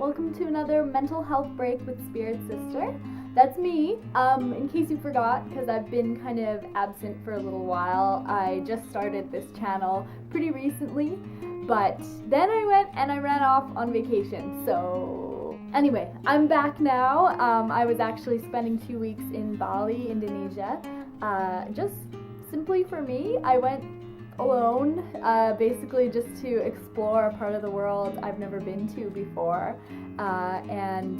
Welcome to another mental health break with Spirit Sister. That's me, in case you forgot, because I've been kind of absent for a little while. I just started this channel pretty recently, but then I went and I ran off on vacation, so anyway, I'm back now. I was actually spending 2 weeks in Bali, Indonesia, just simply for me. I went alone, basically just to explore a part of the world I've never been to before, and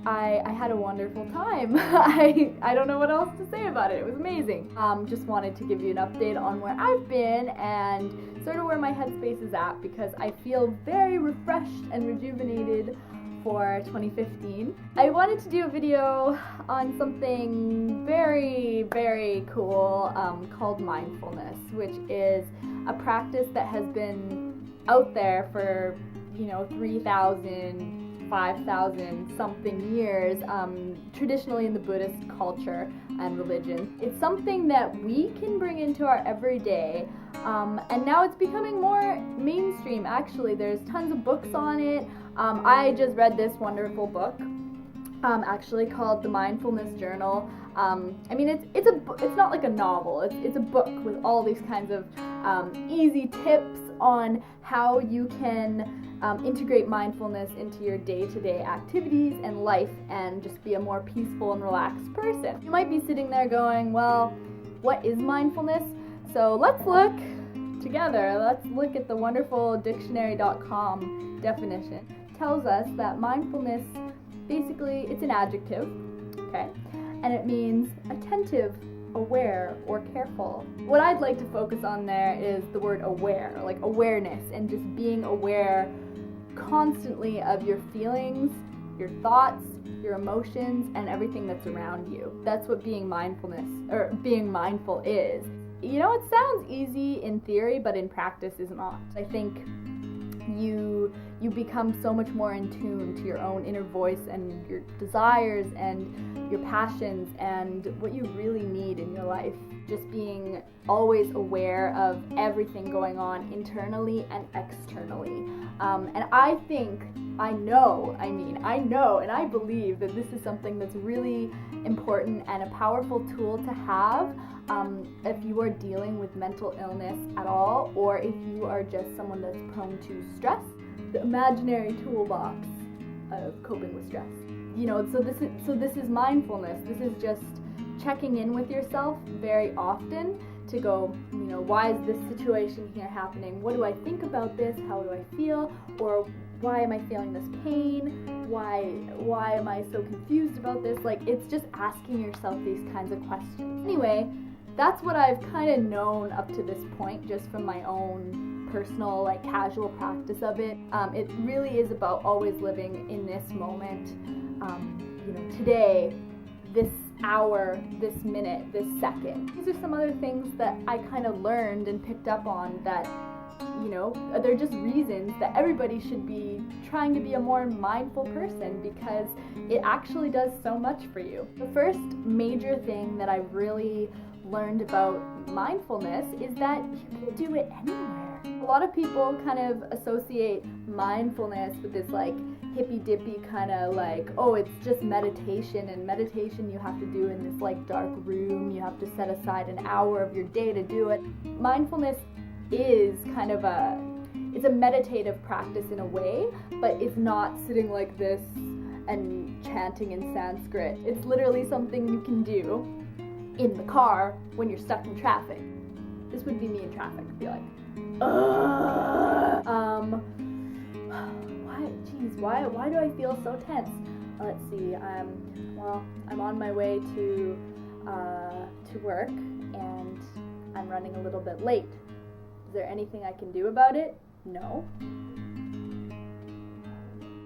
I had a wonderful time. I don't know what else to say about it. It was amazing. Just wanted to give you an update on where I've been and sort of where my headspace is at, because I feel very refreshed and rejuvenated for 2015. I wanted to do a video on something very, very cool called mindfulness, which is a practice that has been out there for, 3,000 5,000 something years, traditionally in the Buddhist culture and religion. It's something that we can bring into our everyday, and now it's becoming more mainstream. Actually, there's tons of books on it. I just read this wonderful book, actually called The Mindfulness Journal. It's not like a novel. It's a book with all these kinds of easy tips on how you can integrate mindfulness into your day-to-day activities and life and just be a more peaceful and relaxed person. You might be sitting there going, well, what is mindfulness? So let's look together. Let's look at the wonderful dictionary.com definition. It tells us that mindfulness, basically, it's an adjective, okay? And it means attentive, aware, or careful. What I'd like to focus on there is the word aware, like awareness, and just being aware constantly of your feelings, your thoughts, your emotions, and everything that's around you. That's what being mindful is. It sounds easy in theory, but in practice is not. I think you become so much more in tune to your own inner voice and your desires and your passions and what you really need in your life. Just being always aware of everything going on internally and externally. And I know, and I believe that this is something that's really important and a powerful tool to have if you are dealing with mental illness at all, or if you are just someone that's prone to stress. The imaginary toolbox of coping with stress. So this is mindfulness. This is just checking in with yourself very often to go, why is this situation here happening? What do I think about this? How do I feel? Or why am I feeling this pain? Why am I so confused about this? It's just asking yourself these kinds of questions. Anyway, that's what I've kind of known up to this point, just from my own personal, casual practice of it. It really is about always living in this moment, today, this hour, this minute, this second. These are some other things that I kind of learned and picked up on that, they're just reasons that everybody should be trying to be a more mindful person, because it actually does so much for you. The first major thing that I've really learned about mindfulness is that you can do it anywhere. A lot of people kind of associate mindfulness with this hippy-dippy kind of oh, it's just meditation, and meditation you have to do in this dark room. You have to set aside an hour of your day to do it. Mindfulness is kind of it's a meditative practice in a way, but it's not sitting like this and chanting in Sanskrit. It's literally something you can do in the car when you're stuck in traffic. This would be me in traffic. I'd be like, why do I feel so tense? Let's see. I'm on my way to work, and I'm running a little bit late. Is there anything I can do about it? No.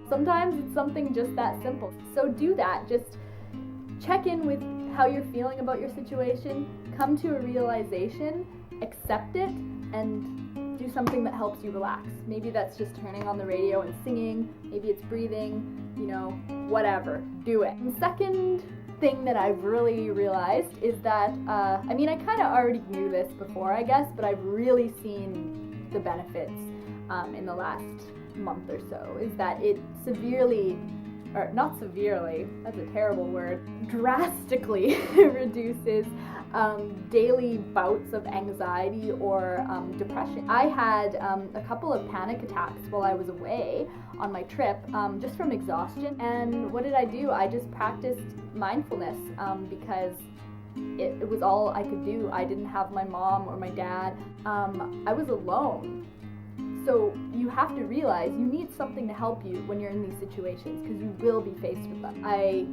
Sometimes it's something just that simple. So do that. Just check in with how you're feeling about your situation, come to a realization, accept it, and do something that helps you relax. Maybe that's just turning on the radio and singing, maybe it's breathing, whatever. Do it. The second thing that I've really realized is that, I kind of already knew this before, I guess, but I've really seen the benefits in the last month or so is that it severely, or not severely, that's a terrible word, drastically reduces daily bouts of anxiety or depression. I had a couple of panic attacks while I was away on my trip just from exhaustion. And what did I do? I just practiced mindfulness because it was all I could do. I didn't have my mom or my dad. I was alone. So you have to realize you need something to help you when you're in these situations, because you will be faced with them. I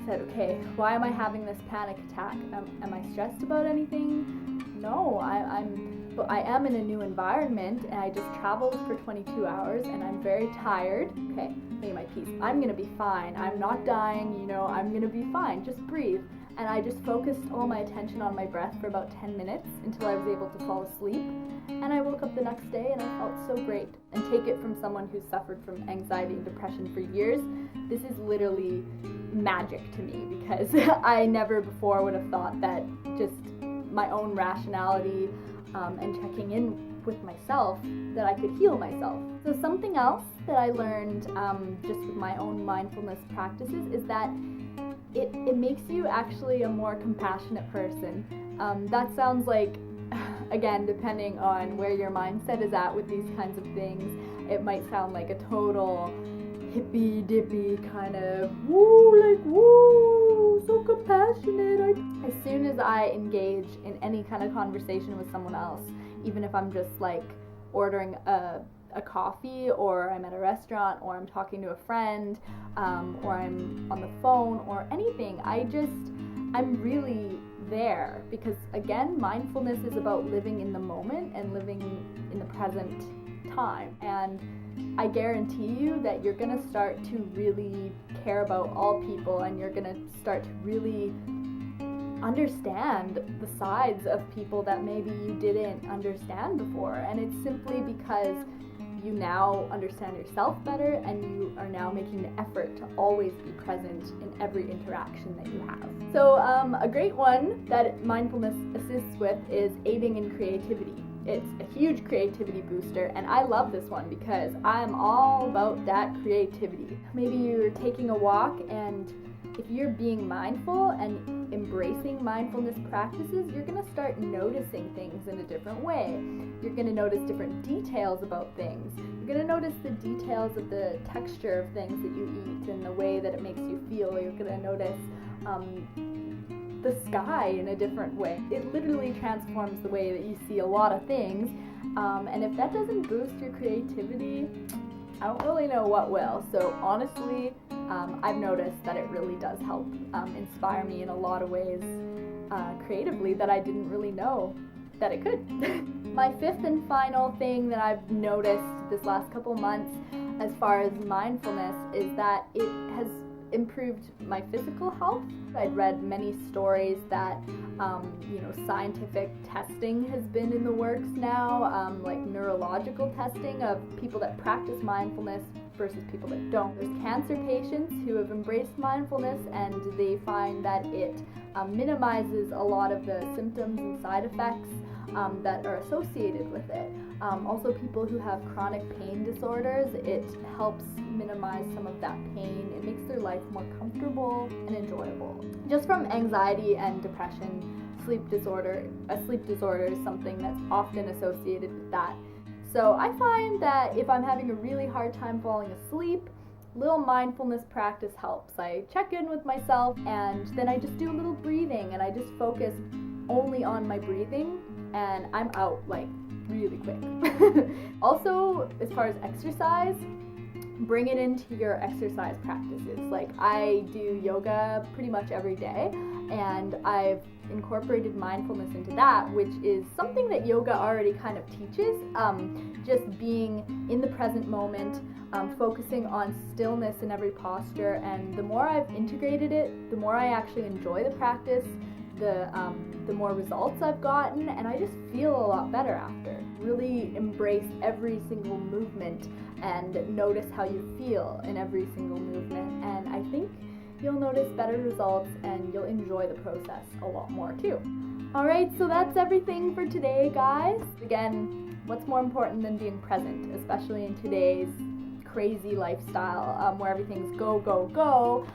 said, okay, why am I having this panic attack? Am I stressed about anything? No, I am in a new environment, and I just traveled for 22 hours and I'm very tired. Okay, made my peace. I'm gonna be fine. I'm not dying, I'm gonna be fine. Just breathe. And I just focused all my attention on my breath for about 10 minutes until I was able to fall asleep. And I woke up the next day and I felt so great. And take it from someone who's suffered from anxiety and depression for years, this is literally magic to me, because I never before would have thought that just my own rationality and checking in with myself, that I could heal myself. So something else that I learned just with my own mindfulness practices is that it makes you actually a more compassionate person. That sounds like, again, depending on where your mindset is at with these kinds of things, it might sound like a total hippy dippy kind of woo, so compassionate. As soon as I engage in any kind of conversation with someone else, even if I'm just like ordering a coffee, or I'm at a restaurant, or I'm talking to a friend, or I'm on the phone, or anything, I'm really there, because again, mindfulness is about living in the moment and living in the present time. And I guarantee you that you're gonna start to really care about all people, and you're gonna start to really understand the sides of people that maybe you didn't understand before. And it's simply because you now understand yourself better, and you are now making the effort to always be present in every interaction that you have. So a great one that mindfulness assists with is aiding in creativity. It's a huge creativity booster, and I love this one because I'm all about that creativity. Maybe you're taking a walk, and if you're being mindful and embracing mindfulness practices, you're going to start noticing things in a different way. You're going to notice different details about things. You're going to notice the details of the texture of things that you eat and the way that it makes you feel. You're going to notice the sky in a different way. It literally transforms the way that you see a lot of things. And if that doesn't boost your creativity, I don't really know what will. So honestly, I've noticed that it really does help inspire me in a lot of ways creatively that I didn't really know that it could. My fifth and final thing that I've noticed this last couple months as far as mindfulness is that it has improved my physical health. I'd read many stories that scientific testing has been in the works now, like neurological testing of people that practice mindfulness versus people that don't. There's cancer patients who have embraced mindfulness, and they find that it minimizes a lot of the symptoms and side effects that are associated with it. Also, people who have chronic pain disorders, it helps minimize some of that pain. It makes their life more comfortable and enjoyable. Just from anxiety and depression, sleep disorder is something that's often associated with that. So I find that if I'm having a really hard time falling asleep, little mindfulness practice helps. I check in with myself, and then I just do a little breathing, and I just focus only on my breathing, and I'm out like really quick. Also, as far as exercise, bring it into your exercise practices. Like, I do yoga pretty much every day, and I've incorporated mindfulness into that, which is something that yoga already kind of teaches. Just being in the present moment, focusing on stillness in every posture, and the more I've integrated it, the more I actually enjoy the practice, the more results I've gotten, and I just feel a lot better after. Really embrace every single movement and notice how you feel in every single movement, and I think you'll notice better results and you'll enjoy the process a lot more too. Alright, so that's everything for today, guys. Again, what's more important than being present, especially in today's crazy lifestyle where everything's go, go, go,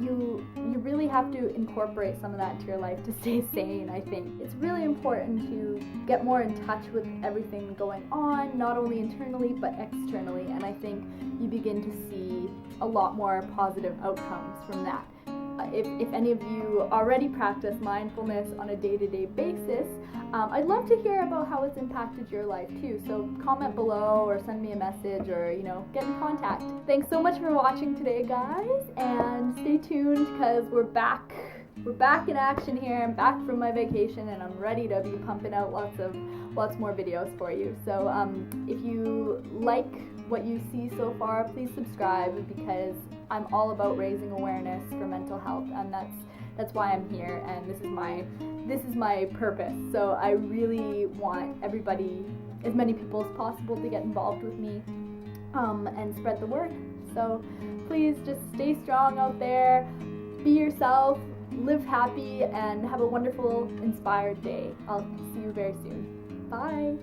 you really have to incorporate some of that into your life to stay sane, I think. It's really important to get more in touch with everything going on, not only internally but externally, and I think you begin to see a lot more positive outcomes from that. If any of you already practice mindfulness on a day-to-day basis, I'd love to hear about how it's impacted your life too. So comment below or send me a message or, get in contact. Thanks so much for watching today, guys, and stay tuned because we're back. We're back in action here. I'm back from my vacation and I'm ready to be pumping out lots more videos for you. So if you like what you see so far, please subscribe because I'm all about raising awareness for mental health, and that's why I'm here, and this is my purpose. So I really want everybody, as many people as possible, to get involved with me and spread the word. So please just stay strong out there, be yourself, live happy, and have a wonderful, inspired day. I'll see you very soon. Bye.